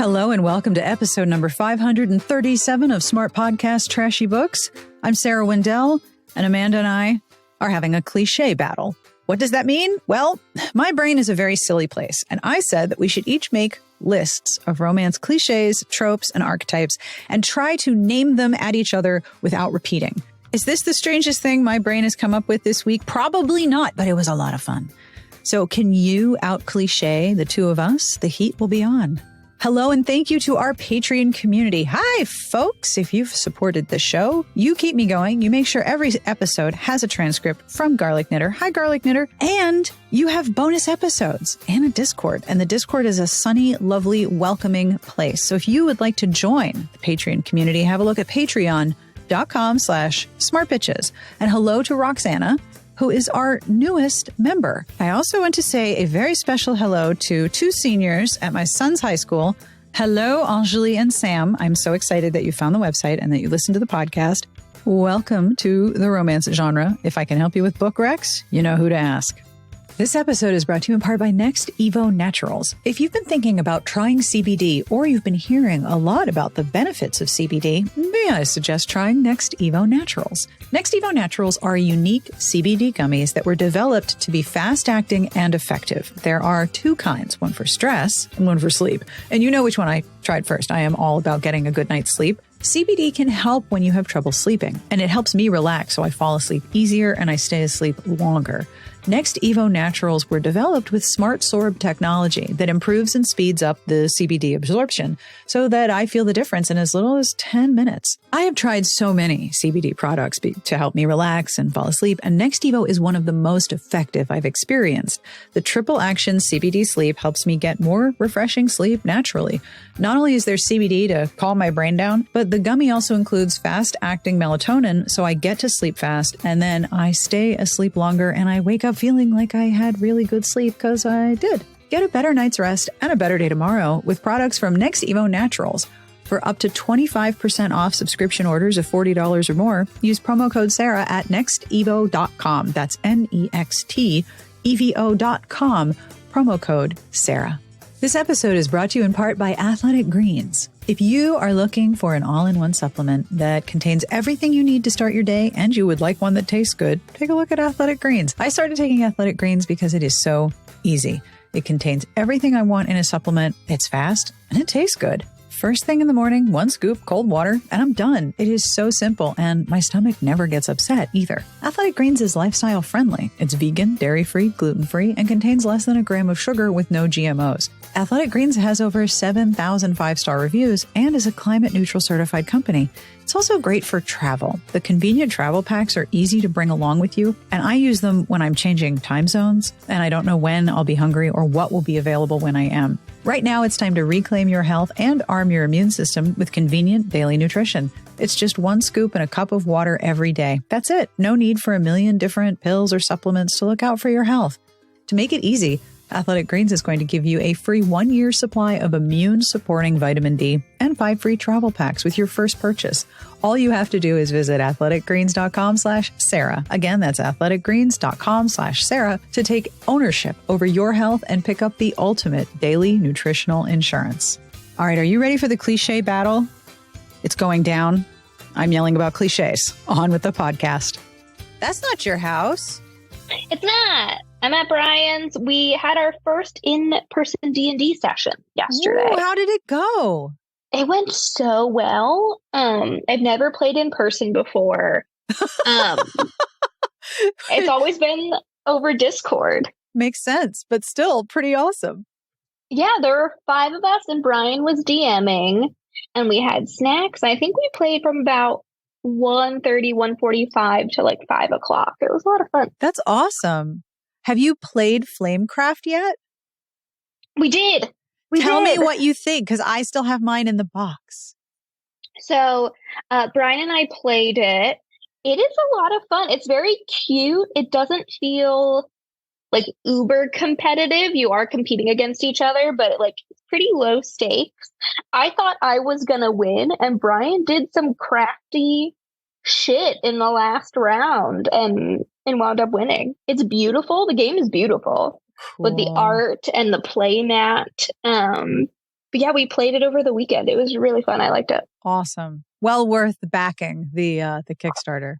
Hello and welcome to episode number 537 of Smart Podcast Trashy Books. I'm Sarah Wendell, and Amanda and I are having a cliché battle. What does that mean? Well, my brain is a very silly place, and I said that we should each make lists of romance cliches, tropes, and archetypes, and try to name them at each other without repeating. Is this the strangest thing my brain has come up with this week? Probably not, but it was a lot of fun. So can you out-cliché the two of us? The heat will be on. Hello and thank you to our Patreon community. Hi, folks. If you've supported the show, you keep me going. You make sure every episode has a transcript from Garlic Knitter. Hi, Garlic Knitter. And you have bonus episodes and a Discord. And the Discord is a sunny, lovely, welcoming place. So if you would like to join the Patreon community, have a look at patreon.com/smartbitches. And hello to Roxana, who is our newest member. I also want to say a very special hello to two seniors at my son's high school. Hello, Anjali and Sam. I'm so excited that you found the website and that you listened to the podcast. Welcome to the romance genre. If I can help you with book recs, you know who to ask. This episode is brought to you in part by Next Evo Naturals. If you've been thinking about trying CBD or you've been hearing a lot about the benefits of CBD, may I suggest trying Next Evo Naturals. Next Evo Naturals are unique CBD gummies that were developed to be fast-acting and effective. There are two kinds, one for stress and one for sleep. And you know which one I tried first. I am all about getting a good night's sleep. CBD can help when you have trouble sleeping, and it helps me relax so I fall asleep easier and I stay asleep longer. Next Evo Naturals were developed with smart sorb technology that improves and speeds up the CBD absorption so that I feel the difference in as little as 10 minutes. I have tried so many CBD products to help me relax and fall asleep, and Next Evo is one of the most effective I've experienced. The triple action CBD sleep helps me get more refreshing sleep naturally. Not only is there CBD to calm my brain down, but the gummy also includes fast-acting melatonin, so I get to sleep fast, and then I stay asleep longer, and I wake up feeling like I had really good sleep because I did. Get a better night's rest and a better day tomorrow with products from Next Evo Naturals. For up to 25% off subscription orders of $40 or more, use promo code Sarah at nextevo.com. That's NEXTEVO.com, promo code Sarah. This episode is brought to you in part by Athletic Greens. If you are looking for an all-in-one supplement that contains everything you need to start your day and you would like one that tastes good, take a look at Athletic Greens. I started taking Athletic Greens because it is so easy. It contains everything I want in a supplement. It's fast and it tastes good. First thing in the morning, one scoop, cold water, and I'm done. It is so simple, and my stomach never gets upset either. Athletic Greens is lifestyle friendly. It's vegan, dairy-free, gluten-free, and contains less than a gram of sugar with no GMOs. Athletic Greens has over 7,000 five-star reviews and is a climate-neutral certified company. It's also great for travel. The convenient travel packs are easy to bring along with you, and I use them when I'm changing time zones, and I don't know when I'll be hungry or what will be available when I am. Right now, it's time to reclaim your health and arm your immune system with convenient daily nutrition. It's just one scoop and a cup of water every day. That's it. No need for a million different pills or supplements to look out for your health. To make it easy, Athletic Greens is going to give you a free 1-year supply of immune-supporting vitamin D and 5 free travel packs with your first purchase. All you have to do is visit athleticgreens.com/Sarah. Again, that's athleticgreens.com/Sarah to take ownership over your health and pick up the ultimate daily nutritional insurance. All right, are you ready for the cliche battle? It's going down. I'm yelling about cliches. On with the podcast. That's not your house. It's not. I'm at Brian's. We had our first in-person D&D session yesterday. Ooh, how did it go? It went so well. I've never played in person before. It's always been over Discord. Makes sense, but still pretty awesome. Yeah, there were 5 of us, and Brian was DMing, and we had snacks. I think we played from about 1:30, 1:45 to like 5 o'clock. It was a lot of fun. That's awesome. Have you played Flamecraft yet? We did. Tell me what you think, because I still have mine in the box. So Brian and I played it. It is a lot of fun. It's very cute. It doesn't feel like uber competitive. You are competing against each other, but like it's pretty low stakes. I thought I was going to win, and Brian did some crafty shit in the last round and wound up winning. It's beautiful. The game is beautiful. Cool. With the art and the play mat. But yeah, we played it over the weekend. It was really fun. I liked it. Awesome. Well worth backing the Kickstarter.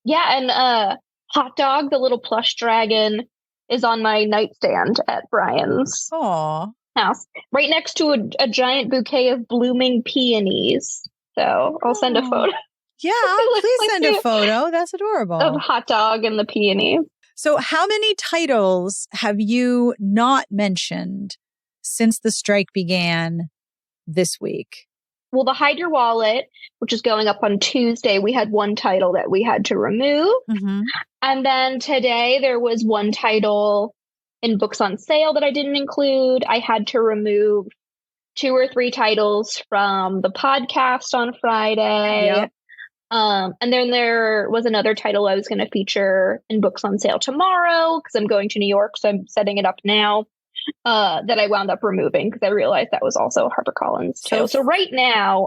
Yeah, and Hot Dog, the little plush dragon, is on my nightstand at Brian's Aw. house, right next to a giant bouquet of blooming peonies. So I'll send a photo. Yeah, please send a photo. That's adorable. Of Hot Dog and the peonies. So how many titles have you not mentioned since the strike began this week? Well, the Hide Your Wallet, which is going up on Tuesday, we had one title that we had to remove. Mm-hmm. And then today there was one title in books on sale that I didn't include. I had to remove 2 or 3 titles from the podcast on Friday. Yep. And then there was another title I was going to feature in books on sale tomorrow because I'm going to New York, so I'm setting it up now. That I wound up removing because I realized that was also HarperCollins too. So right now,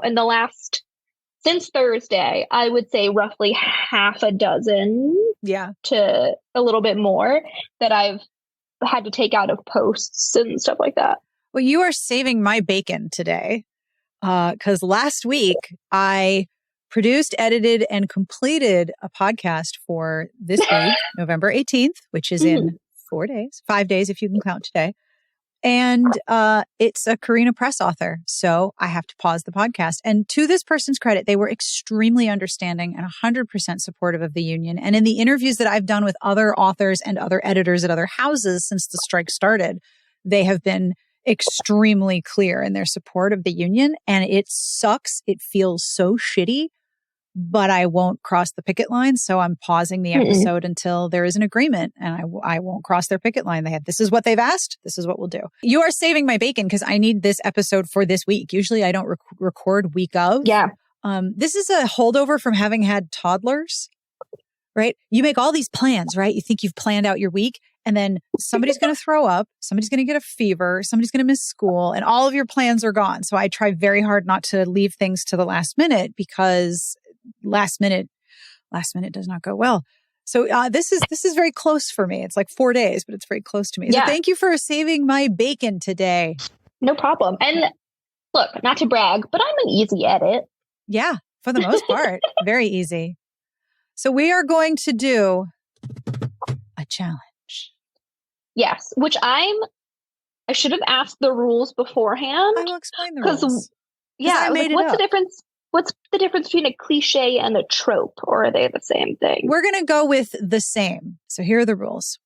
since Thursday, I would say roughly half a dozen, to a little bit more that I've had to take out of posts and stuff like that. Well, you are saving my bacon today because last week I produced, edited, and completed a podcast for this week, November 18th, which is in 5 days if you can count today. And it's a Carina Press author. So I have to pause the podcast. And to this person's credit, they were extremely understanding and 100% supportive of the union. And in the interviews that I've done with other authors and other editors at other houses since the strike started, they have been extremely clear in their support of the union. And it sucks. It feels so shitty. But I won't cross the picket line. So I'm pausing the episode until there is an agreement, and I won't cross their picket line. This is what they've asked. This is what we'll do. You are saving my bacon because I need this episode for this week. Usually I don't record week of. Yeah. This is a holdover from having had toddlers, right? You make all these plans, right? You think you've planned out your week, and then somebody's going to throw up. Somebody's going to get a fever. Somebody's going to miss school, and all of your plans are gone. So I try very hard not to leave things to the last minute because last minute does not go well. So this is very close for me. It's like 4 days, but it's very close to me. Yeah. So thank you for saving my bacon today. No problem. And look, not to brag, but I'm an easy edit. Yeah, for the most part, very easy. So we are going to do a challenge. Yes, which I should have asked the rules beforehand. I will explain the rules. Yeah, what's the difference? What's the difference between a cliche and a trope, or are they the same thing? We're going to go with the same. So here are the rules.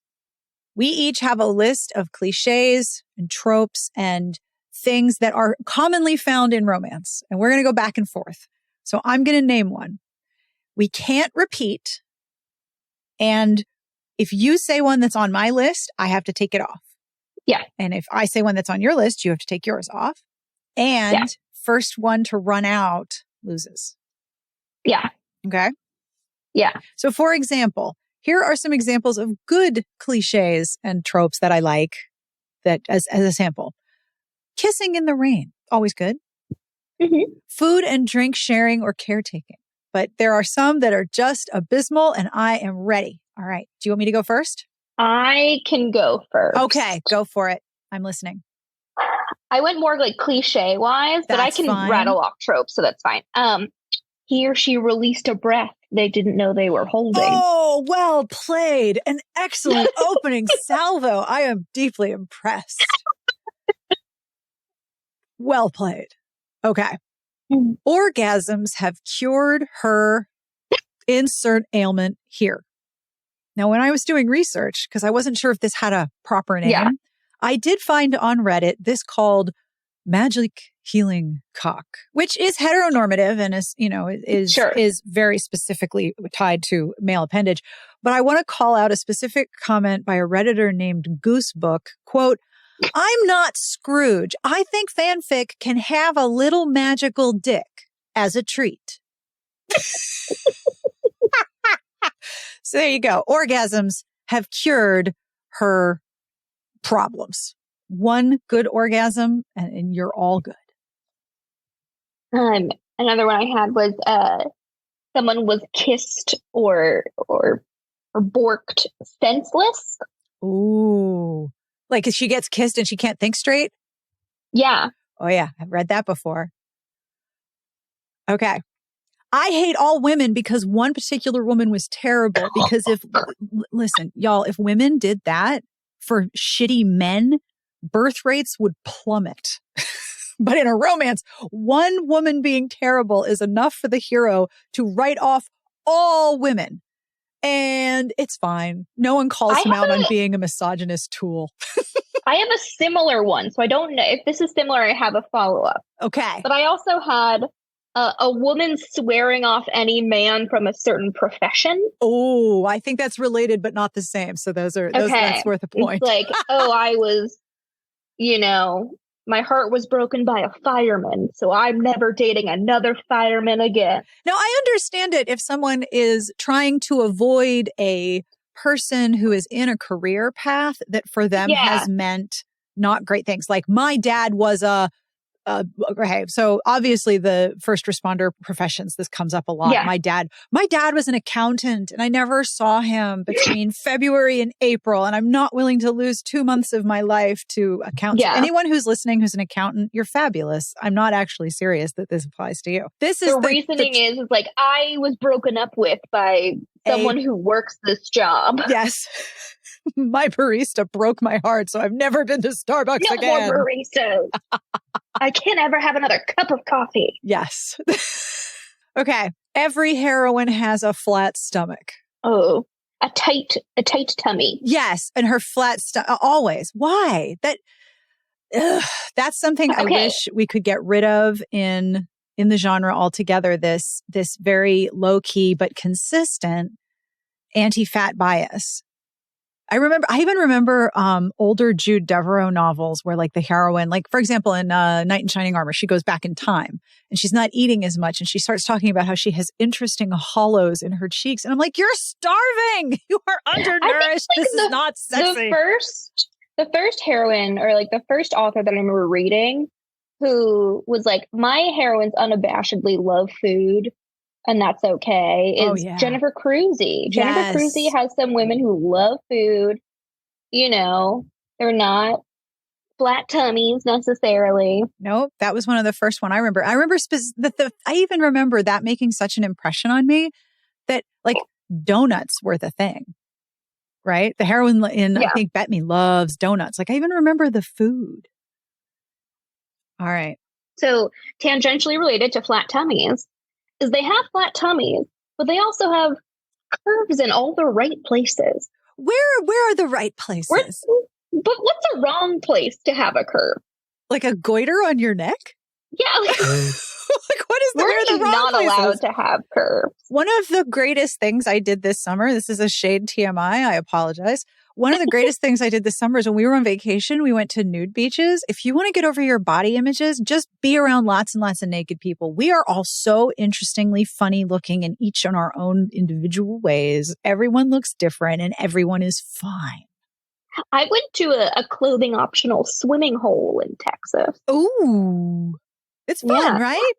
We each have a list of cliches and tropes and things that are commonly found in romance. And we're going to go back and forth. So I'm going to name one. We can't repeat. And if you say one that's on my list, I have to take it off. Yeah. And if I say one that's on your list, you have to take yours off. And first one to run out loses. Yeah. Okay. Yeah. So for example, here are some examples of good cliches and tropes that I like that as a sample. Kissing in the rain. Always good. Mm-hmm. Food and drink sharing or caretaking. But there are some that are just abysmal and I am ready. All right. Do you want me to go first? I can go first. Okay. Go for it. I'm listening. I went more like cliche wise, but I can rattle off tropes, so that's fine. He or she released a breath they didn't know they were holding. Oh, well played. An excellent opening salvo. I am deeply impressed. Well played. Okay. Orgasms have cured her insert ailment here. Now, when I was doing research, because I wasn't sure if this had a proper name, I did find on Reddit this called magic healing cock, which is heteronormative and is very specifically tied to male appendage. But I want to call out a specific comment by a Redditor named Goosebook, quote, "I'm not Scrooge. I think fanfic can have a little magical dick as a treat." So there you go. Orgasms have cured her problems. One good orgasm and you're all good. Another one I had was someone was kissed or borked senseless. Ooh. Like she gets kissed and she can't think straight? Yeah. Oh, yeah. I've read that before. Okay. I hate all women because one particular woman was terrible. Because listen, y'all, if women did that for shitty men, birth rates would plummet. But in a romance, one woman being terrible is enough for the hero to write off all women. And it's fine. No one calls him out on being a misogynist tool. I have a similar one. So I don't know if this is similar. I have a follow-up. Okay. But I also had a woman swearing off any man from a certain profession. Oh, I think that's related, but not the same. So that's worth a point. It's like, I was, my heart was broken by a fireman, so I'm never dating another fireman again. Now, I understand it if someone is trying to avoid a person who is in a career path that for them has meant not great things. Like my dad was okay, so obviously the first responder professions, this comes up a lot. Yeah. My dad was an accountant and I never saw him between February and April. And I'm not willing to lose 2 months of my life to account. Yeah. Anyone who's listening who's an accountant, you're fabulous. I'm not actually serious that this applies to you. This is the reasoning is like, I was broken up with by someone who works this job. Yes. My barista broke my heart, so I've never been to Starbucks again. No more baristas. I can't ever have another cup of coffee. Yes. Okay. Every heroine has a flat stomach. Oh, a tight tummy. Yes. And her flat stomach, always. Why? That's something I wish we could get rid of in the genre altogether. This very low key, but consistent anti-fat bias. I even remember older Jude Deveraux novels where like the heroine, like for example, in Knight in Shining Armor, she goes back in time and she's not eating as much. And she starts talking about how she has interesting hollows in her cheeks. And I'm like, you're starving. You are undernourished. This is not sexy. The first heroine or like the first author that I remember reading who was like, my heroines unabashedly love food. And that's okay. Is Jennifer Cruzy. Jennifer Cruzy has some women who love food. They're not flat tummies necessarily. Nope. That was one of the first one I remember. I remember I even remember that making such an impression on me that like donuts were the thing, right? The heroine in, I think, Bet Me loves donuts. Like I even remember the food. All right. So tangentially related to flat tummies. Is they have flat tummies, but they also have curves in all the right places. Where are the right places? But what's a wrong place to have a curve? Like a goiter on your neck? Yeah. Like what is the wrong not places? Allowed to have curves? One of the greatest things I did this summer, this is a shade TMI, I apologize. One of the greatest things I did this summer is when we were on vacation, we went to nude beaches. If you want to get over your body images, just be around lots and lots of naked people. We are all so interestingly funny looking and each in our own individual ways. Everyone looks different and everyone is fine. I went to a clothing optional swimming hole in Texas. Ooh, it's fun, right?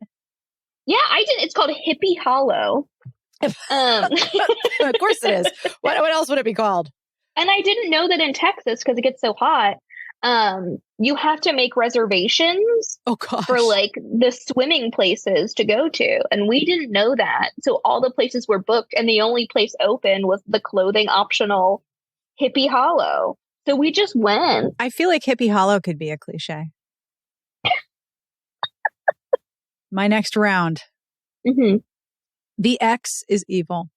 Yeah, I did. It's called Hippie Hollow. Of course it is. What else would it be called? And I didn't know that in Texas, because it gets so hot, you have to make reservations for like the swimming places to go to. And we didn't know that. So all the places were booked and the only place open was the clothing optional Hippie Hollow. So we just went. I feel like Hippie Hollow could be a cliche. My next round. Mm-hmm. The X is evil.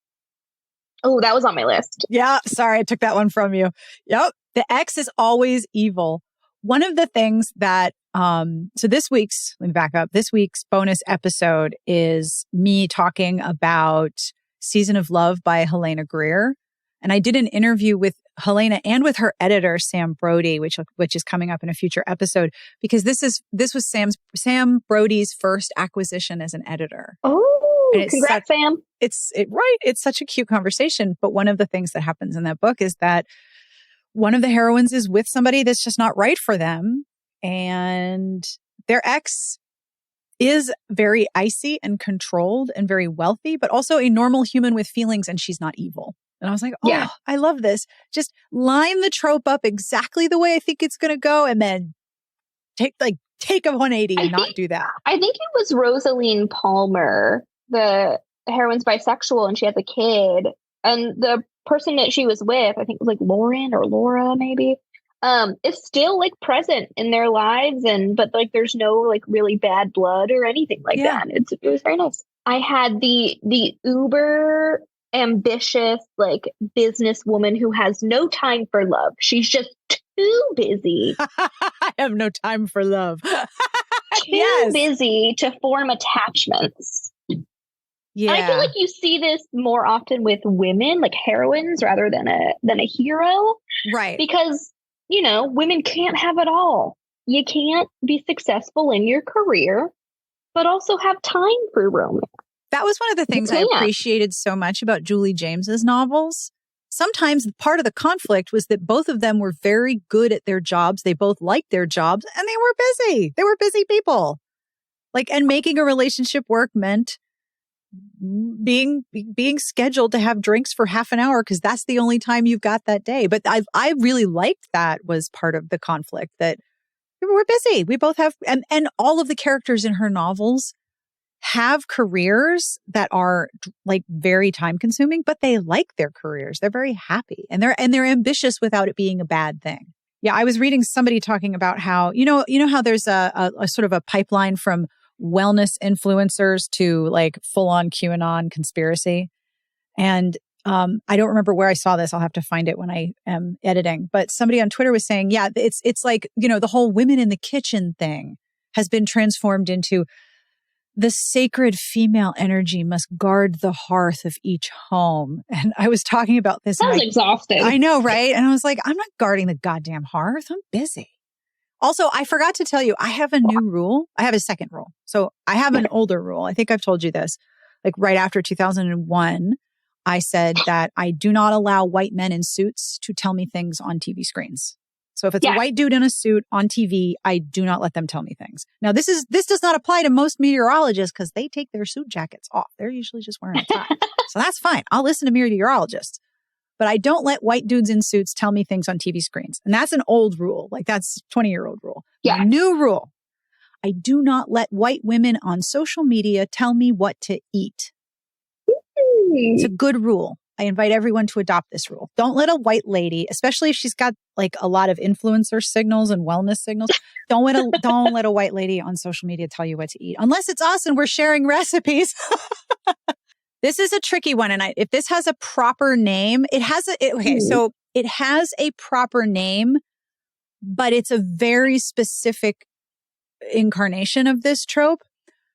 Oh, that was on my list. Yeah. Sorry, I took that one from you. Yep. The X is always evil. One of the things that, let me back up. This week's bonus episode is me talking about Season of Love by Helena Greer. And I did an interview with Helena and with her editor, Sam Brody, which is coming up in a future episode, because this was Sam Brody's first acquisition as an editor. Oh, congrats, Sam. It's such a cute conversation. But one of the things that happens in that book is that one of the heroines is with somebody that's just not right for them. And their ex is very icy and controlled and very wealthy, but also a normal human with feelings, and she's not evil. And I was like, I love this. Just line the trope up exactly the way I think it's going to go, and then take a 180 and not do that. I think it was Rosaline Palmer, the heroine's bisexual and she has a kid. And the person that she was with, I think it was like Lauren or Laura maybe, is still like present in their lives. But like there's no like really bad blood or anything like that. It was very nice. I had the uber ambitious like businesswoman who has no time for love. She's just too busy. I have no time for love. Too busy to form attachments. Yeah. And I feel like you see this more often with women, like heroines, rather than a hero. Right. Because, you know, women can't have it all. You can't be successful in your career, but also have time for romance. That was one of the things I appreciated so much about Julie James's novels. Sometimes part of the conflict was that both of them were very good at their jobs. They both liked their jobs and they were busy. They were busy people. Like, and making a relationship work meant being scheduled to have drinks for half an hour because that's the only time you've got that day. But I really liked that was part of the conflict, that we're busy. We both have, and all of the characters in her novels have careers that are like very time consuming, but they like their careers. They're very happy and they're ambitious without it being a bad thing. Yeah. I was reading somebody talking about how, you know how there's a sort of a pipeline from wellness influencers to like full on QAnon conspiracy. And I don't remember where I saw this. I'll have to find it when I am editing. But somebody on Twitter was saying, yeah, it's like, you know, the whole women in the kitchen thing has been transformed into the sacred female energy must guard the hearth of each home. And I was talking about this. Sounds exhausting. I know, right? And I was like, I'm not guarding the goddamn hearth. I'm busy. Also, I forgot to tell you, I have a new rule. I have a second rule. So I have an older rule. I think I've told you this. Like right after 2001, I said that I do not allow white men in suits to tell me things on TV screens. So if it's a white dude in a suit on TV, I do not let them tell me things. Now, this does not apply to most meteorologists because they take their suit jackets off. They're usually just wearing a tie. So that's fine. I'll listen to meteorologists. But I don't let white dudes in suits tell me things on TV screens. And that's an old rule. Like that's 20-year-old rule. Yeah. My new rule. I do not let white women on social media tell me what to eat. It's a good rule. I invite everyone to adopt this rule. Don't let a white lady, especially if she's got like a lot of influencer signals and wellness signals, don't let a white lady on social media tell you what to eat. Unless it's us and we're sharing recipes. This is a tricky one. And if this has a proper name, it has a proper name, but it's a very specific incarnation of this trope.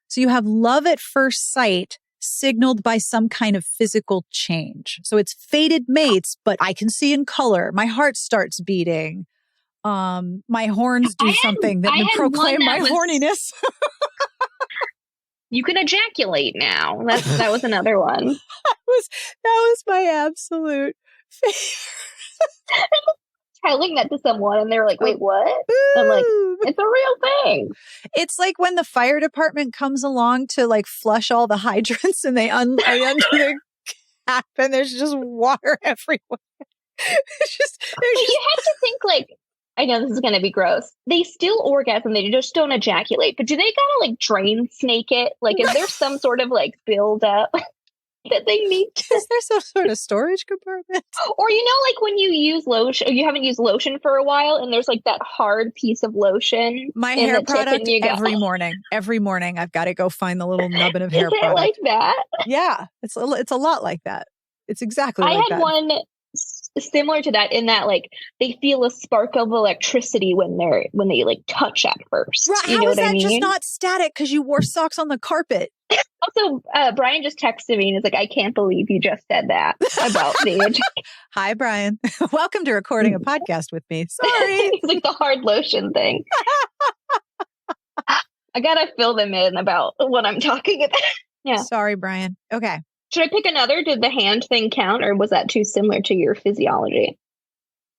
So you have love at first sight signaled by some kind of physical change. So it's fated mates, but I can see in color. My heart starts beating. My horns do something that would proclaim my horniness. You can ejaculate now. That was another one. That was my absolute favorite. Telling that to someone and they're like, wait, what? I'm like, it's a real thing. It's like when the fire department comes along to like flush all the hydrants and they undo the cap and there's just water everywhere. You have to think like, I know this is going to be gross. They still orgasm. They just don't ejaculate. But do they gotta like drain snake it? Like, is there some sort of like build up that they need to? Is there some sort of storage compartment? Or, you know, like when you use lotion, you haven't used lotion for a while and there's like that hard piece of lotion. My hair product every morning. I've got to go find the little nubbin of hair product. Like that? Yeah. It's a lot like that. It's exactly like that. I had one similar to that in that like they feel a spark of electricity when they like touch at first. Right. You know How is what that I mean? just not static because you wore socks on the carpet? Also, Brian just texted me and is like, I can't believe you just said that about the Hi, Brian. Welcome to recording a podcast with me. Sorry. It's like the hard lotion thing. I gotta fill them in about what I'm talking about. Yeah. Sorry, Brian. Okay. Should I pick another? Did the hand thing count, or was that too similar to your physiology?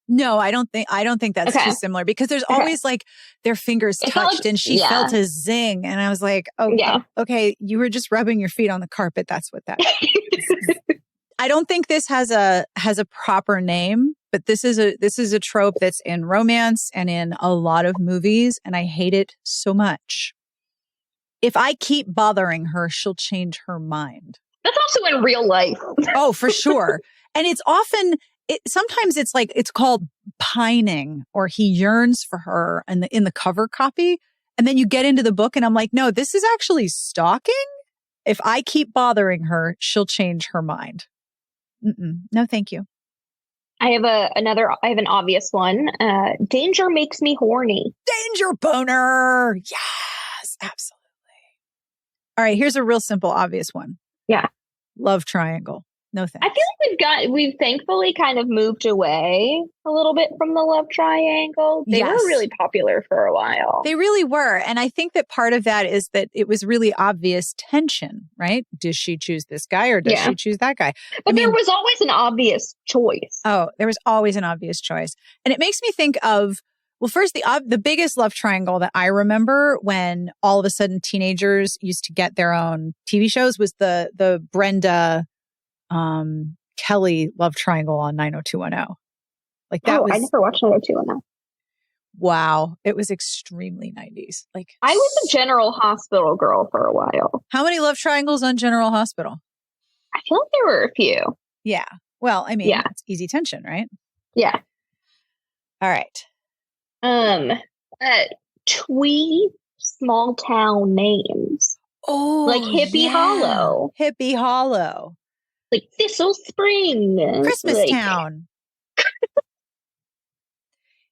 No, I don't think that's too similar because there's always like their fingers touched and she felt a zing. And I was like, okay, you were just rubbing your feet on the carpet. That's what that is. I don't think this has a proper name. But this is a trope that's in romance and in a lot of movies, and I hate it so much. If I keep bothering her, she'll change her mind. That's also in real life. Oh, for sure. And it's often, sometimes it's like, it's called pining, or he yearns for her in the cover copy. And then you get into the book and I'm like, no, this is actually stalking. If I keep bothering her, she'll change her mind. No, thank you. I have an obvious one. Danger makes me horny. Danger boner. Yes, absolutely. All right, here's a real simple, obvious one. Yeah. Love triangle. No thanks. I feel like we've thankfully kind of moved away a little bit from the love triangle. They were really popular for a while. They really were. And I think that part of that is that it was really obvious tension, right? Does she choose this guy or does she choose that guy? But there was always an obvious choice. Oh, there was always an obvious choice. And it makes me think of, well, first, the biggest love triangle that I remember when all of a sudden teenagers used to get their own TV shows was the Brenda Kelly love triangle on 90210. Like that was, I never watched 90210. Wow. It was extremely 90s. Like I was a General Hospital girl for a while. How many love triangles on General Hospital? I feel like there were a few. Yeah. Well, I mean, it's easy tension, right? Yeah. All right. Twee small town names. Oh, like Hippie Hollow. Hippie Hollow. Like Thistle Spring. Christmas Town.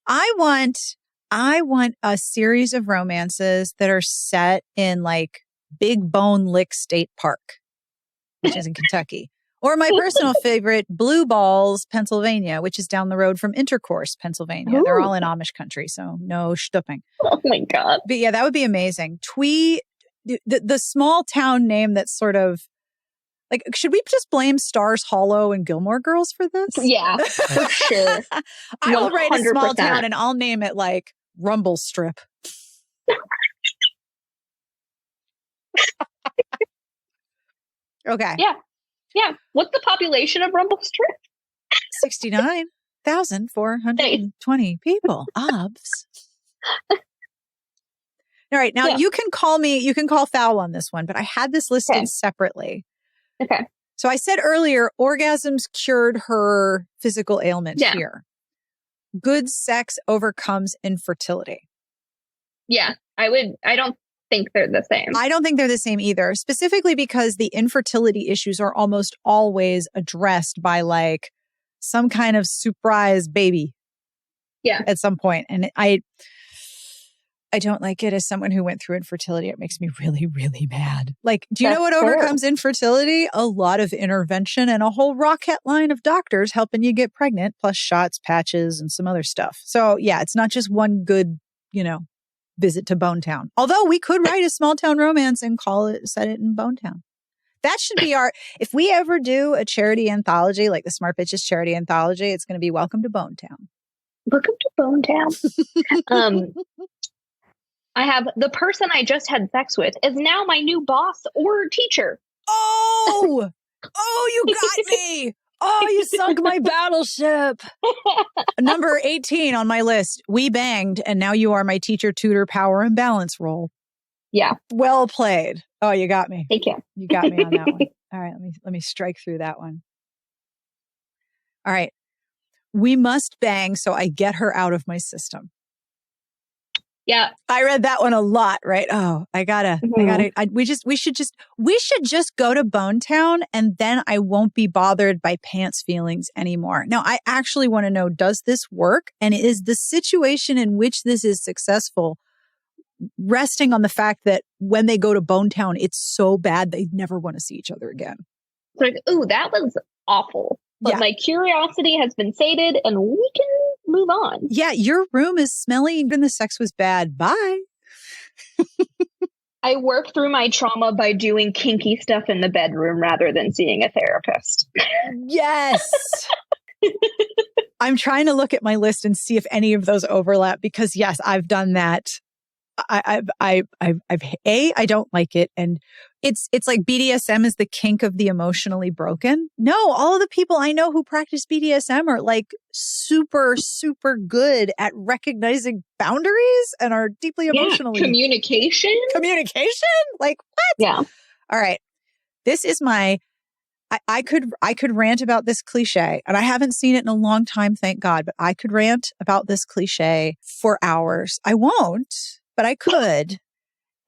I want a series of romances that are set in like Big Bone Lick State Park, which is in Kentucky. Or my personal favorite, Blue Balls, Pennsylvania, which is down the road from Intercourse, Pennsylvania. Ooh. They're all in Amish country, so no stooping. Oh my God. But yeah, that would be amazing. Twee, the small town name that's sort of like, should we just blame Stars Hollow and Gilmore Girls for this? Yeah, for sure. I will write a small town and I'll name it like Rumble Strip. Okay. Yeah. Yeah. What's the population of Rumble Strip? 69,420 people. Obs. All right. Now you can call foul on this one, but I had this listed separately. Okay. So I said earlier, orgasms cured her physical ailment here. Good sex overcomes infertility. Yeah, I don't think they're the same. I don't think they're the same either, specifically because the infertility issues are almost always addressed by like some kind of surprise baby. Yeah. At some point. And I don't like it as someone who went through infertility. It makes me really, really mad. Like, do you know what overcomes infertility? A lot of intervention and a whole rocket line of doctors helping you get pregnant, plus shots, patches, and some other stuff. So yeah, it's not just one good, visit to Bonetown. Although we could write a small town romance and set it in Bonetown. That should be if we ever do a charity anthology, like the Smart Bitches charity anthology, it's going to be Welcome to Bonetown. Welcome to Bonetown. I have the person I just had sex with is now my new boss or teacher. Oh, you got me. Oh, you sunk my battleship. Number 18 on my list. We banged, and now you are my teacher, tutor, power, and balance role. Yeah. Well played. Oh, you got me. Thank you. You got me on that one. All right, let me strike through that one. All right. We must bang so I get her out of my system. Yeah. I read that one a lot, right? Oh, we should just go to Bonetown and then I won't be bothered by pants feelings anymore. Now, I actually want to know, does this work? And is the situation in which this is successful resting on the fact that when they go to Bonetown, it's so bad they never want to see each other again? Like, ooh, that was awful. But my curiosity has been sated and we can move on. Yeah, your room is smelly and the sex was bad. Bye. I work through my trauma by doing kinky stuff in the bedroom rather than seeing a therapist. Yes. I'm trying to look at my list and see if any of those overlap because, yes, I've done that I don't like it. And it's like BDSM is the kink of the emotionally broken. No, all of the people I know who practice BDSM are like super, super good at recognizing boundaries and are deeply emotionally. Communication. Like what? Yeah. All right. This is my, I could rant about this cliche, and I haven't seen it in a long time, thank God, but I could rant about this cliche for hours. I won't, but I could.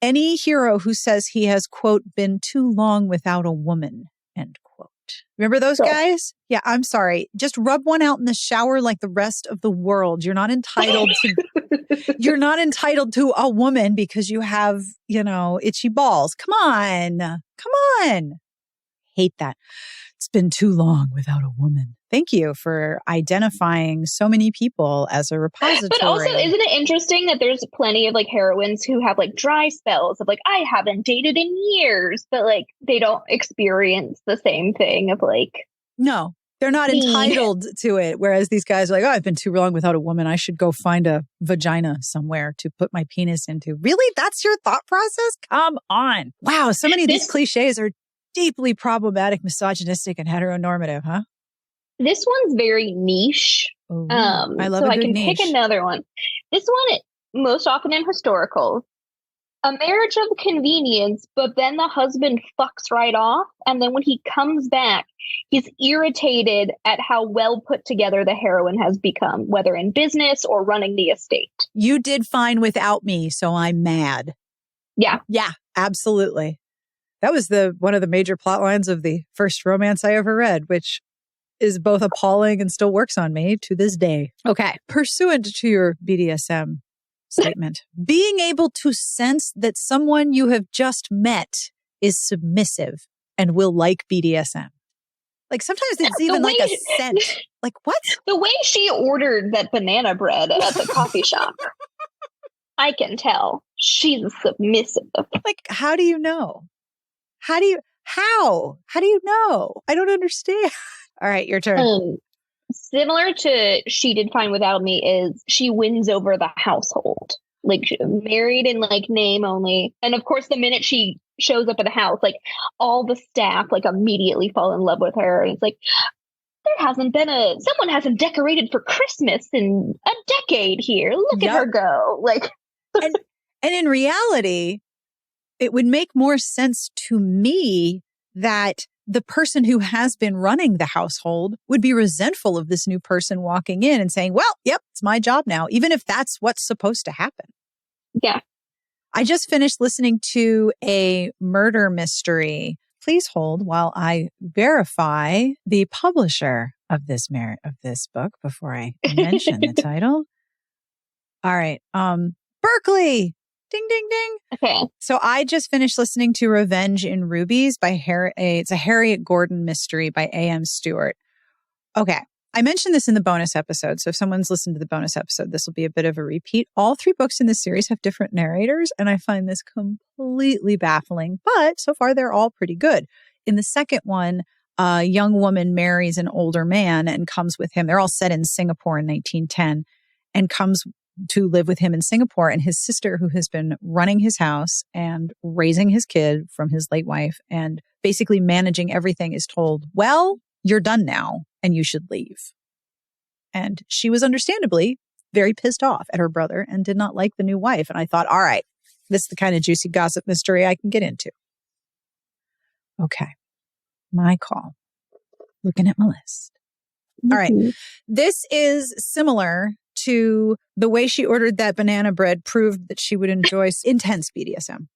Any hero who says he has, quote, been too long without a woman, end quote. Remember those guys? Yeah, I'm sorry. Just rub one out in the shower like the rest of the world. You're not entitled to a woman because you have, itchy balls. Come on. Hate that. It's been too long without a woman. Thank you for identifying so many people as a repository. But also, isn't it interesting that there's plenty of like heroines who have like dry spells of like, I haven't dated in years, but like they don't experience the same thing of like. No, they're not entitled to it. Whereas these guys are like, oh, I've been too long without a woman. I should go find a vagina somewhere to put my penis into. Really? That's your thought process? Come on. Wow. So many of these cliches are deeply problematic, misogynistic, and heteronormative, huh? This one's very niche. Ooh, I love so a I good can niche. pick another one. This one, most often in historical, a marriage of convenience, but then the husband fucks right off. And then when he comes back, he's irritated at how well put together the heroine has become, whether in business or running the estate. You did fine without me, so I'm mad. Yeah. Yeah, absolutely. That was one of the major plot lines of the first romance I ever read, which is both appalling and still works on me to this day. Okay. Pursuant to your BDSM statement, being able to sense that someone you have just met is submissive and will like BDSM. Like sometimes it's even like a scent. Like what? The way she ordered that banana bread at the coffee shop. I can tell she's submissive. Like, how do you know? How do you know? I don't understand. All right, your turn. Similar to She Did Fine Without Me is she wins over the household. Like married in like name only. And of course, the minute she shows up at the house, like all the staff like immediately fall in love with her. And it's like, someone hasn't decorated for Christmas in a decade here. Look at her go. Like, and in reality, it would make more sense to me that the person who has been running the household would be resentful of this new person walking in and saying, well, yep, it's my job now, even if that's what's supposed to happen. Yeah. I just finished listening to a murder mystery. Please hold while I verify the publisher of this book before I mention the title. All right. Berkeley. Ding, ding, ding. Okay. So I just finished listening to Revenge in Rubies by it's a Harriet Gordon mystery by A.M. Stewart. Okay. I mentioned this in the bonus episode. So if someone's listened to the bonus episode, this will be a bit of a repeat. All 3 books in this series have different narrators, and I find this completely baffling, but so far they're all pretty good. In the second one, a young woman marries an older man and comes with him. They're all set in Singapore in 1910 and comes to live with him in Singapore, and his sister, who has been running his house and raising his kid from his late wife and basically managing everything, is told, well, you're done now and you should leave. And she was understandably very pissed off at her brother and did not like the new wife. And I thought, all right, this is the kind of juicy gossip mystery I can get into. Okay. My call. Looking at my list. All right. This is similar to the way she ordered that banana bread proved that she would enjoy intense BDSM.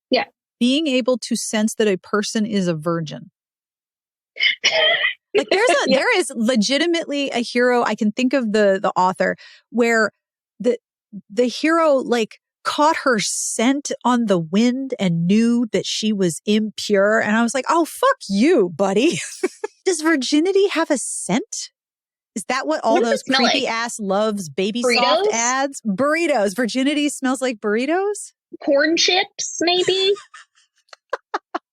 Yeah. Being able to sense that a person is a virgin. Like there is legitimately a hero. I can think of the author where the hero like caught her scent on the wind and knew that she was impure. And I was like, oh, fuck you, buddy. Does virginity have a scent? Is that what all those creepy ass Loves Baby Soft ads? Burritos. Virginity smells like burritos? Corn chips, maybe?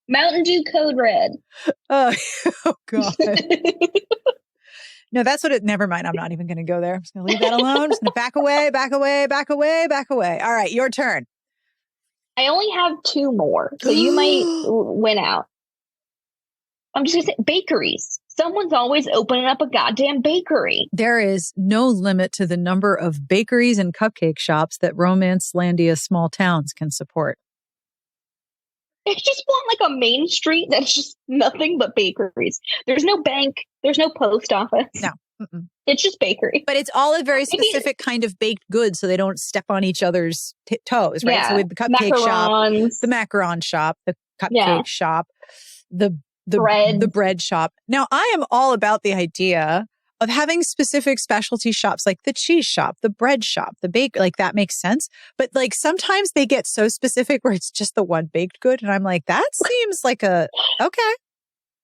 Mountain Dew Code Red. Oh God. No, that's what never mind. I'm not even going to go there. I'm just going to leave that alone. I'm just going to back away, back away, back away, back away. All right, your turn. I only have 2 more, so you might win out. I'm just going to say bakeries. Someone's always opening up a goddamn bakery. There is no limit to the number of bakeries and cupcake shops that Romancelandia small towns can support. I just want like a main street that's just nothing but bakeries. There's no bank. There's no post office. No. Mm-mm. It's just bakery. But it's all a very specific kind of baked good so they don't step on each other's toes, right? Yeah. So we have the cupcake shop, Macarons. the macaron shop, the cupcake shop, the bread shop. Now, I am all about the idea of having specific specialty shops like the cheese shop, the bread shop, the bake, like that makes sense. But like sometimes they get so specific where it's just the one baked good. And I'm like, that seems like okay.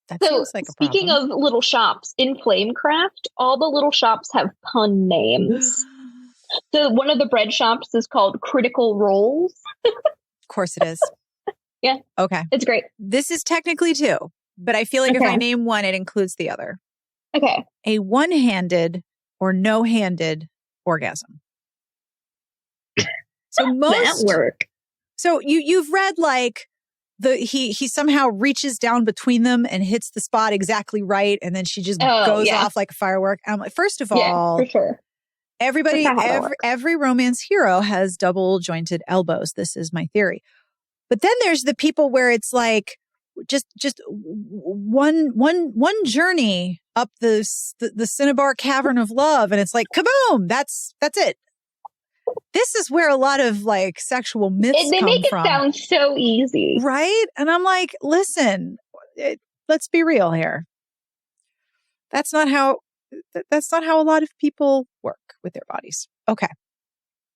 That seems like a problem. Speaking of little shops, in Flamecraft, all the little shops have pun names. So one of the bread shops is called Critical Rolls. Of course it is. Yeah. Okay. It's great. This is technically 2, but I feel like if I name one, it includes the other. Okay. A one-handed or no-handed orgasm. So that work. So you've read like he somehow reaches down between them and hits the spot exactly right, and then she just goes off like a firework. I'm like, first of all, for sure. Every romance hero has double jointed elbows. This is my theory. But then there's the people where it's like just one journey up the Cinnabar Cavern of Love, and it's like kaboom, that's it. This is where a lot of like sexual myths come from. They make it sound so easy, right? And I'm like, listen, let's be real here. That's not how a lot of people work with their bodies. Okay.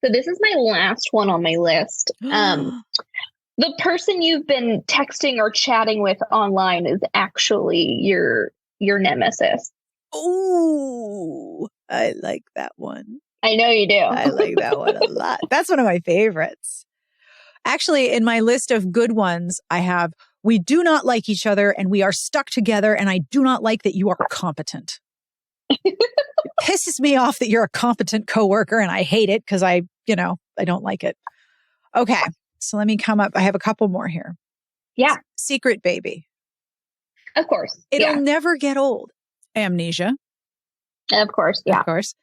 So this is my last one on my list. The person you've been texting or chatting with online is actually your nemesis. Ooh, I like that one. I know you do. I like that one a lot. That's one of my favorites. Actually, in my list of good ones, I have, we do not like each other and we are stuck together, and I do not like that you are competent. It pisses me off that you're a competent coworker, and I hate it because I don't like it. Okay. So let me come up. I have a couple more here. Yeah. Secret baby. Of course. It'll never get old. Amnesia. Of course. Yeah. Of course.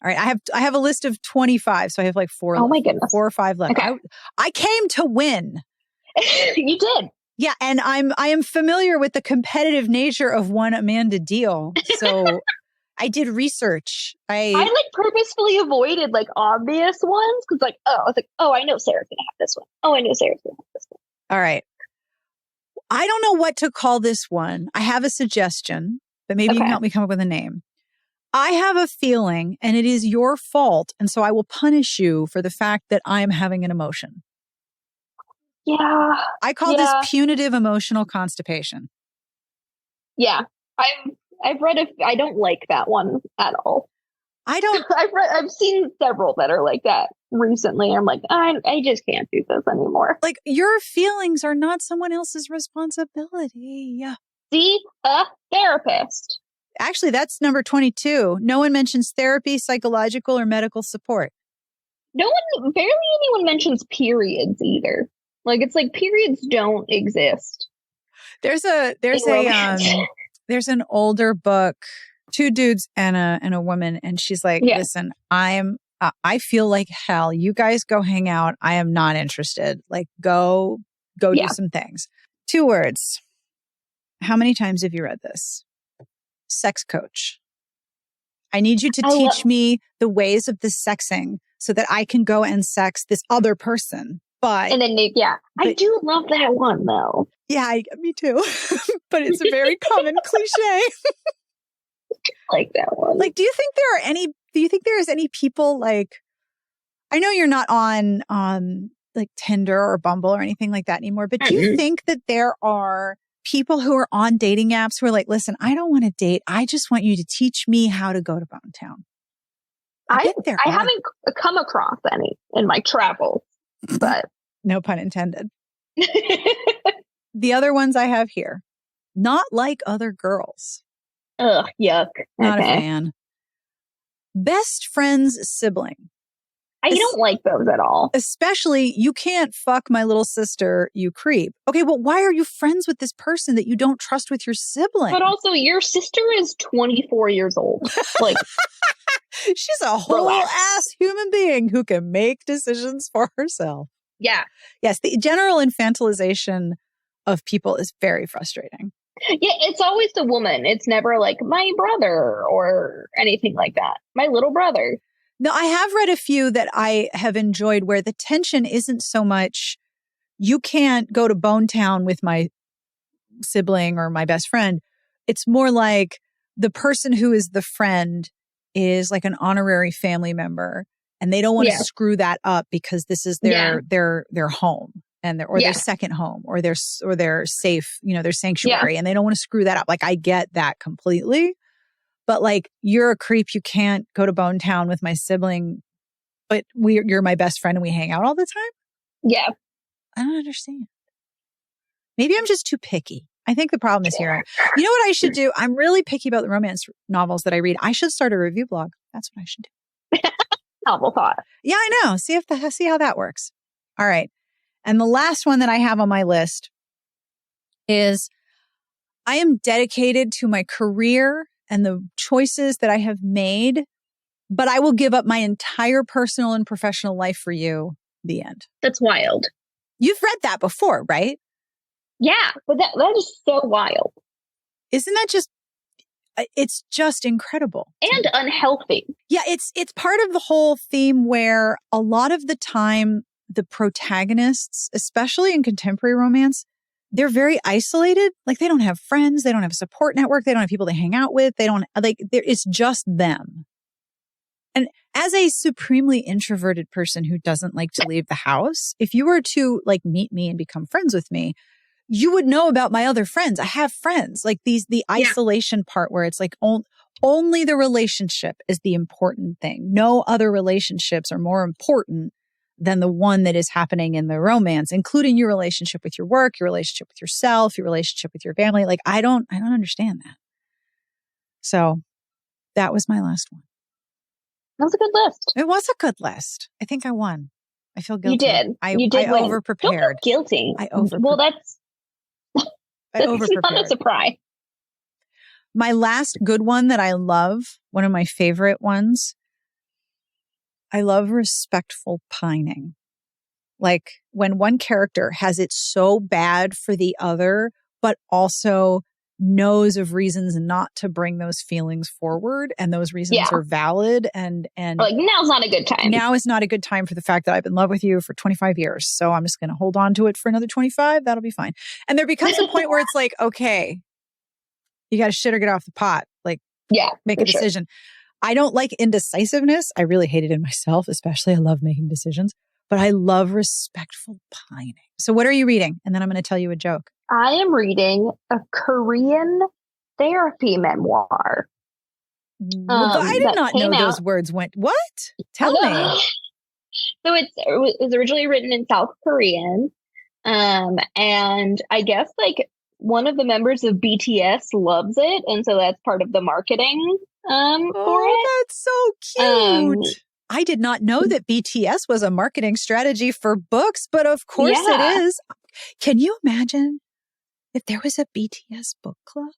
All right. I have a list of 25. So I have like 4. Oh my goodness. 4 or 5 left. Okay. I came to win. You did. Yeah. And I am familiar with the competitive nature of one Amanda Deal. So I did research. I like purposefully avoided like obvious ones because I was like, I know Sarah's gonna have this one. Oh, I know Sarah's gonna have this one. All right. I don't know what to call this one. I have a suggestion, but maybe you can help me come up with a name. I have a feeling, and it is your fault, and so I will punish you for the fact that I'm having an emotion. Yeah. I call this punitive emotional constipation. Yeah. I've read I don't like that one at all. I've seen several that are like that recently. I'm like, I just can't do this anymore. Like, your feelings are not someone else's responsibility. See, a therapist. Actually, that's number 22. No one mentions therapy, psychological, or medical support. Barely anyone mentions periods either. Like, it's like periods don't exist. There's an older book, 2 dudes and a woman, and she's like, listen, I feel like hell. You guys go hang out. I am not interested. Like, go do some things. 2 words. How many times have you read this? Sex coach. I need you to teach me the ways of the sexing so that I can go and sex this other person. But I do love that one though. Yeah, me too. But it's a very common cliche. Like that one. Like, do you think there is any people like, I know you're not on like Tinder or Bumble or anything like that anymore, but do you think that there are people who are on dating apps who are like, listen, I don't want to date. I just want you to teach me how to go to Bone Town. I haven't come across any in my travels, but no pun intended. The other ones I have here, not like other girls. Ugh, yuck. Not a Okay. fan. Best friend's sibling. I don't like those at all. Especially, you can't fuck my little sister, you creep. Okay, well, why are you friends with this person that you don't trust with your sibling? But also, your sister is 24 years old. Like, she's a whole ass human being who can make decisions for herself. Yeah. Yes, the general infantilization of people is very frustrating. Yeah, it's always the woman. It's never like my brother or anything like that. My little brother. No, I have read a few that I have enjoyed where the tension isn't so much, you can't go to Bone Town with my sibling or my best friend. It's more like the person who is the friend is like an honorary family member and they don't want to screw that up because this is their home and their second home or their safe, their sanctuary, and they don't want to screw that up. Like, I get that completely. But like, you're a creep. You can't go to Bone Town with my sibling, but you're my best friend and we hang out all the time. Yeah. I don't understand. Maybe I'm just too picky. I think the problem is here. You know what I should do? I'm really picky about the romance novels that I read. I should start a review blog. That's what I should do. Novel thought. Yeah, I know. See how that works. All right. And the last one that I have on my list is I am dedicated to my career and the choices that I have made, but I will give up my entire personal and professional life for you. The end. That's wild. You've read that before, right? Yeah, but that is so wild. Isn't that just, it's just incredible. And unhealthy. Yeah, it's part of the whole theme where a lot of the time, the protagonists, especially in contemporary romance, they're very isolated. Like, they don't have friends. They don't have a support network. They don't have people to hang out with. They don't it's just them. And as a supremely introverted person who doesn't like to leave the house, if you were to like meet me and become friends with me, you would know about my other friends. I have friends. Like the isolation part where it's like only the relationship is the important thing. No other relationships are more important than the one that is happening in the romance, including your relationship with your work, your relationship with yourself, your relationship with your family. Like, I don't understand that. So that was my last one. That was a good list. It was a good list. I think I won. I feel guilty. You did. I win. overprepared. Don't feel guilty. I overprepared. Well, that's overprepared. Not a surprise. My last good one that I love, one of my favorite ones, I love respectful pining. Like, when one character has it so bad for the other, but also knows of reasons not to bring those feelings forward, and those reasons are valid, and like, now's not a good time. Now is not a good time for the fact that I've been in love with you for 25 years. So I'm just going to hold on to it for another 25. That'll be fine. And there becomes a point where it's like, okay, you got to shit or get off the pot. Like, make a decision. Sure. I don't like indecisiveness. I really hate it in myself, especially. I love making decisions, but I love respectful pining. So what are you reading? And then I'm going to tell you a joke. I am reading a Korean therapy memoir. I did not know those words went. What? Tell me. So it was originally written in South Korean. And I guess like one of the members of BTS loves it. And so that's part of the marketing for it. That's so cute. I did not know that BTS was a marketing strategy for books, but of course it is. Can you imagine if there was a BTS book club?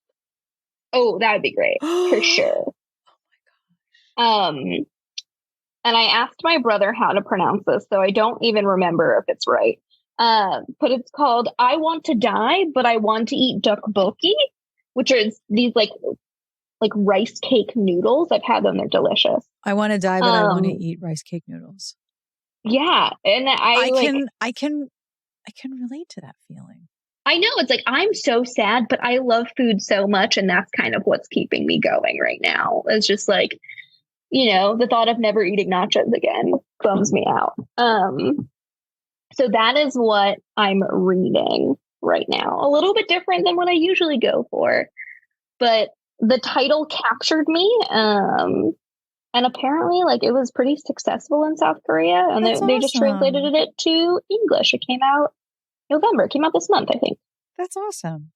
Oh, that would be great. For sure. Oh my gosh. And I asked my brother how to pronounce this, so I don't even remember if it's right. But it's called I Want to Die, but I Want to Eat Tteokbokki, which are these like rice cake noodles. I've had them. They're delicious. I want to die, but I want to eat rice cake noodles. Yeah. And I can relate to that feeling. I know, it's like, I'm so sad, but I love food so much. And that's kind of what's keeping me going right now. It's just like, the thought of never eating nachos again bums me out. So that is what I'm reading right now. A little bit different than what I usually go for, but the title captured me. And apparently it was pretty successful in South Korea, and they just translated it to English. It came out November. It came out this month, I think. That's awesome.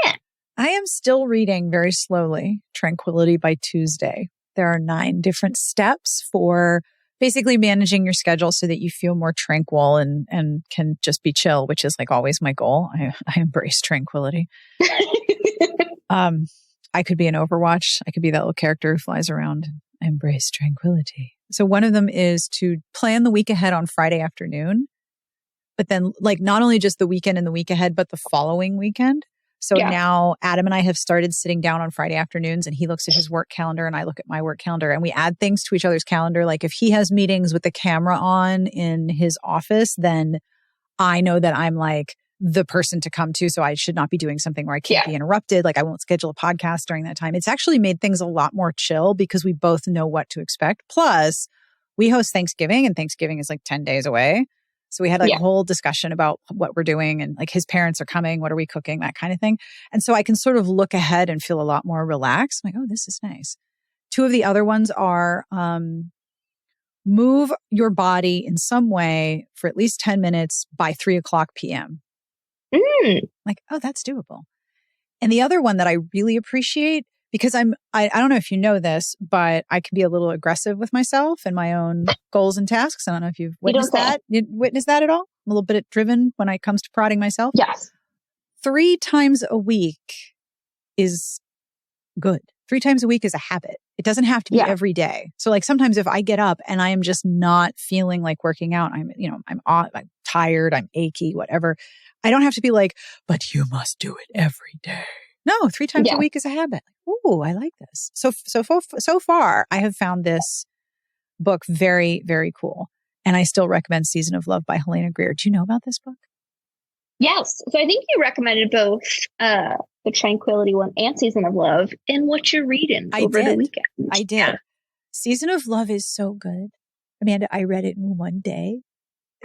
Yeah. I am still reading very slowly Tranquility by Tuesday. There are 9 different steps for basically managing your schedule so that you feel more tranquil and can just be chill, which is like always my goal. I embrace tranquility. I could be an Overwatch. I could be that little character who flies around. I embrace tranquility. So one of them is to plan the week ahead on Friday afternoon, but then like not only just the weekend and the week ahead, but the following weekend. So now Adam and I have started sitting down on Friday afternoons, and he looks at his work calendar and I look at my work calendar, and we add things to each other's calendar. Like if he has meetings with the camera on in his office, then I know that I'm like the person to come to. So I should not be doing something where I can't be interrupted. Like I won't schedule a podcast during that time. It's actually made things a lot more chill because we both know what to expect. Plus we host Thanksgiving, and Thanksgiving is like 10 days away. So we had like a whole discussion about what we're doing, and like his parents are coming. What are we cooking? That kind of thing. And so I can sort of look ahead and feel a lot more relaxed. I'm like, oh, this is nice. 2 of the other ones are move your body in some way for at least 10 minutes by 3:00 p.m. Like, oh, that's doable. And the other one that I really appreciate, because I don't know if you know this, but I can be a little aggressive with myself and my own goals and tasks. I don't know if you've witnessed that. You witnessed that at all? I'm a little bit driven when it comes to prodding myself. Yes. 3 times a week is good. 3 times a week is a habit. It doesn't have to be every day. So like sometimes if I get up and I am just not feeling like working out, I'm tired, I'm achy, whatever. I don't have to be like, but you must do it every day. No, 3 times a week is a habit. Ooh, I like this. So far, I have found this book very, very cool. And I still recommend Season of Love by Helena Greer. Do you know about this book? Yes. So I think you recommended both the Tranquility one and Season of Love in what you're reading over the weekend. I did. Season of Love is so good. Amanda, I read it in one day.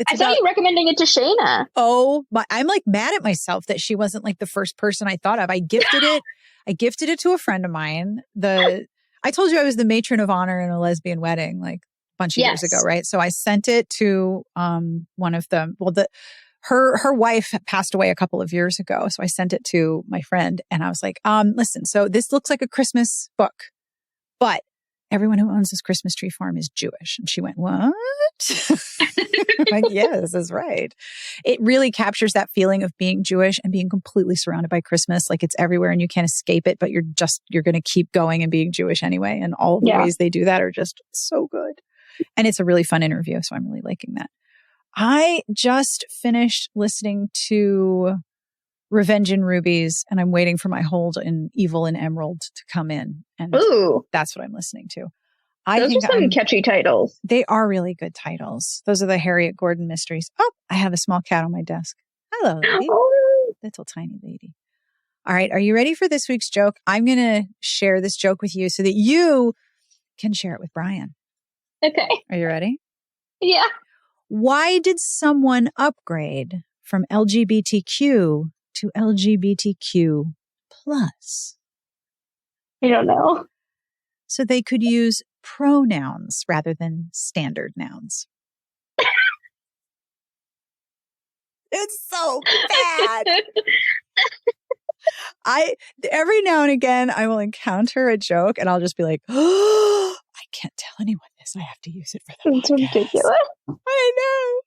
I saw you recommending it to Shayna. Oh, I'm like mad at myself that she wasn't like the first person I thought of. I gifted it to a friend of mine. I told you I was the matron of honor in a lesbian wedding like a bunch of years ago, right? So I sent it to one of them. Well, her wife passed away a couple of years ago. So I sent it to my friend and I was like, listen, so this looks like a Christmas book, but everyone who owns this Christmas tree farm is Jewish. And she went, what? Like, yeah, this is right. It really captures that feeling of being Jewish and being completely surrounded by Christmas. Like it's everywhere and you can't escape it, but you're going to keep going and being Jewish anyway. And all of the ways they do that are just so good. And it's a really fun interview. So I'm really liking that. I just finished listening to Revenge in Rubies, and I'm waiting for my hold in Evil in Emerald to come in. And that's what I'm listening to. Those are some catchy titles. They are really good titles. Those are the Harriet Gordon mysteries. Oh, I have a small cat on my desk. Hello, lady. Little tiny lady. All right. Are you ready for this week's joke? I'm going to share this joke with you so that you can share it with Brian. Okay. Are you ready? Yeah. Why did someone upgrade from LGBTQ to LGBTQ plus? I don't know. So they could use pronouns rather than standard nouns. It's so bad. Every now and again I will encounter a joke and I'll just be like, oh, I can't tell anyone this. I have to use it for the podcast. It's ridiculous. I know.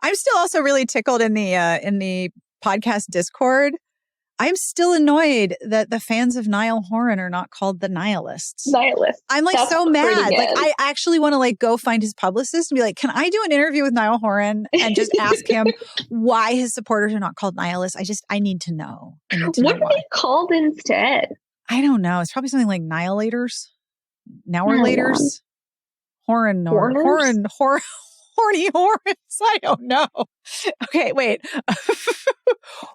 I'm still also really tickled in the podcast Discord. I'm still annoyed that the fans of Niall Horan are not called the Nihilists. I'm like so mad. Like I actually want to like go find his publicist and be like, can I do an interview with Niall Horan and just ask him why his supporters are not called Nihilists? I need to know. What are they called instead? I don't know. It's probably something like Nihilators, Nowerlators, Horny horns. I don't know. Okay, wait.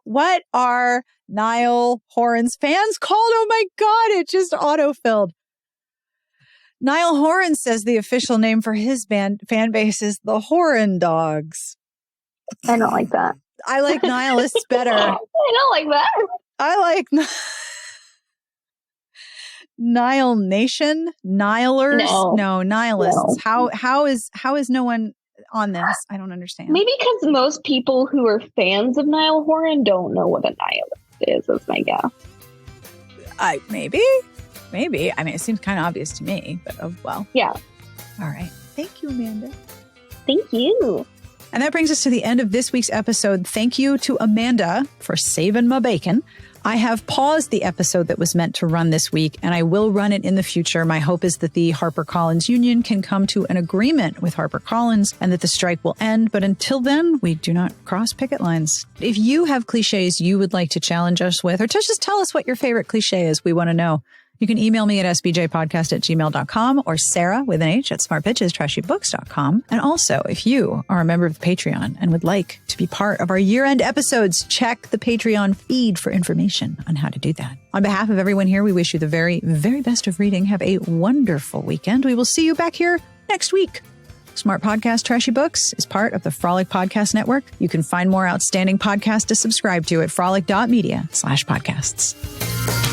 What are Niall Horan's fans called? Oh my God, it just auto-filled. Niall Horan says the official name for his fan base is the Horan Dogs. I don't like that. I like Nihilists better. I don't like that. I like Nile Nation? Nihilers? No, Nihilists. No. How is no one on this? I don't understand. Maybe because most people who are fans of Niall Horan don't know what a nihilist is my guess. Maybe. I mean, it seems kind of obvious to me, but oh well. Yeah. All right. Thank you, Amanda. Thank you. And that brings us to the end of this week's episode. Thank you to Amanda for saving my bacon. I have paused the episode that was meant to run this week, and I will run it in the future. My hope is that the HarperCollins union can come to an agreement with HarperCollins and that the strike will end. But until then, we do not cross picket lines. If you have cliches you would like to challenge us with, or just tell us what your favorite cliche is, we want to know. You can email me at sbjpodcast@gmail.com or Sarah with an H at smartpitchestrashybooks.com. And also, if you are a member of the Patreon and would like to be part of our year-end episodes, check the Patreon feed for information on how to do that. On behalf of everyone here, we wish you the very, very best of reading. Have a wonderful weekend. We will see you back here next week. Smart Podcast Trashy Books is part of the Frolic Podcast Network. You can find more outstanding podcasts to subscribe to at frolic.media/podcasts.